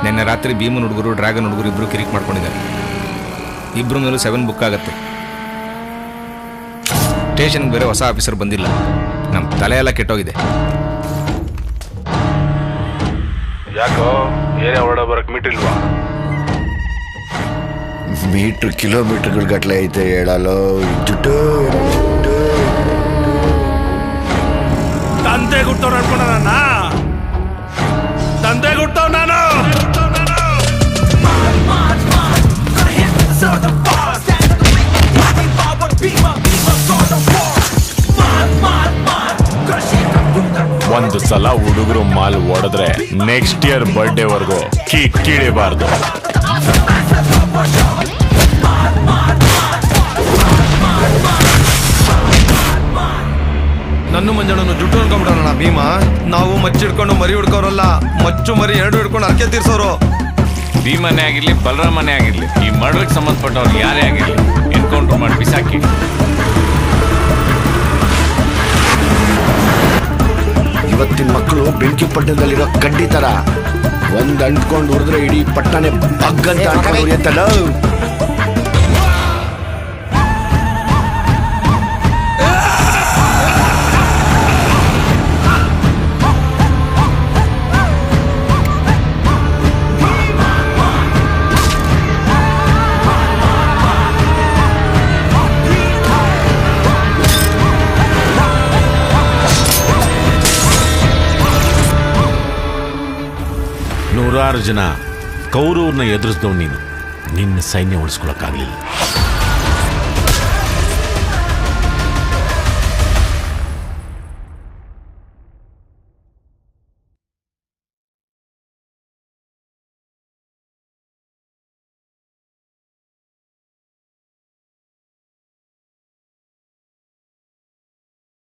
ನಿನ್ನೆ ರಾತ್ರಿ ಭೀಮನ್ ಹುಡುಗರು ಡ್ರ್ಯಾಗನ್ ಹುಡುಗರು ಇಬ್ರು ಕಿರಿಕ್ ಮಾಡ್ಕೊಂಡಿದ್ದಾರೆ. ಇಬ್ರು ಮೇಲೂ 7 ಬುಕ್ ಆಗತ್ತೆ. ಸ್ಟೇಷನ್ಗೆ ಬೇರೆ ಹೊಸ ಆಫೀಸರ್ ಬಂದಿಲ್ಲ. ನಮ್ಮ ತಲೆ ಎಲ್ಲ ಕೆಟ್ಟೋಗಿದೆ. ಯಾಕೋ ಏರಿಯಾ ಹೊರಡ ಬರಕ್ ಮೀಟ್ರಿಲ್ವಾ? ಮೀಟ್ರ್ ಕಿಲೋಮೀಟರ್ಗಳ ಗಟ್ಲೆ ಐತೆ ಹೇಳಲು. ಜುಟ್ಟು ತಂದೆ ಗುಟ್ಟವ್ರು ಅನ್ಕೊಂಡ ತಂದೆ ಗುಟ್ಟವ್ ನಾನು. ಒಂದು ಸಲ ಹುಡುಗರು ಮಾಲ್ ಹೊಡೆದ್ರೆ ನೆಕ್ಸ್ಟ್ ಇಯರ್ ಬರ್ಡೇವರೆಗೂ ಕಿಕ್ಕಿಡಿಬಾರ್ದು. ನನ್ನ ಮಂಜಣ್ಣನು ಜುಟ್ಟು ಅನ್ಕೊಂಡ್ಬಿಡೋಣ ಭೀಮ. ನಾವು ಮಚ್ಚಿಡ್ಕೊಂಡು ಮರಿ ಹಿಡ್ಕೋರಲ್ಲ, ಮಚ್ಚು ಮರಿ 2 ಹಿಡ್ಕೊಂಡು ಅರ್ಕೆ ತೀರ್ಸೋರು. ಭೀಮನೇ ಆಗಿರ್ಲಿ ಬಲರಾಮನೇ ಆಗಿರ್ಲಿ, ಈ ಮರ್ಡರ್ಗೆ ಸಂಬಂಧಪಟ್ಟವ್ರು ಯಾರೇ ಆಗಿರ್ಲಿ ಎನ್ಕೌಂಟರ್ ಮಾಡಿ ಬಿಸಾಕಿ. ಇವತ್ತಿನ ಮಕ್ಕಳು ಬೆಂಕಿ ಪಟ್ಟಣದಲ್ಲಿರೋ ಕಡ್ಡಿ ತರ ಒಂದ್ ಅಂಟ್ಕೊಂಡು ಹೊಡೆದ್ರೆ ಇಡೀ ಪಟ್ಟಣೆ ಬಗ್ಗಂತ ಅಂಟ್ಕೊಂಡು ಉರಿಯತ್ತಲ್ಲ. ನೂರಾರು ಜನ ಕೌರವ್ರನ್ನ ಎದುರಿಸಿದವ್ ನೀನು. ನಿನ್ನ ಸೈನ್ಯ ಉಳಿಸ್ಕೊಳಕ್ಕಾಗಲಿಲ್ಲ.